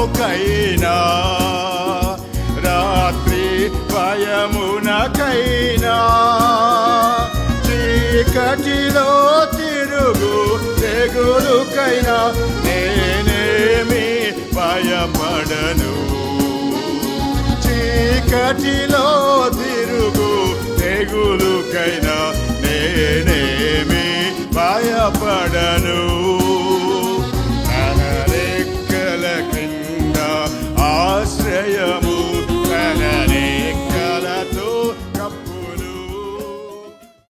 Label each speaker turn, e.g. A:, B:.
A: భయముకైనా రాత్రి భయమునకైనా చీకటిలో తిరుగు తెగులుకైనా నేనేమి భయపడను. చీకటిలో తిరుగు తెగులుకైనా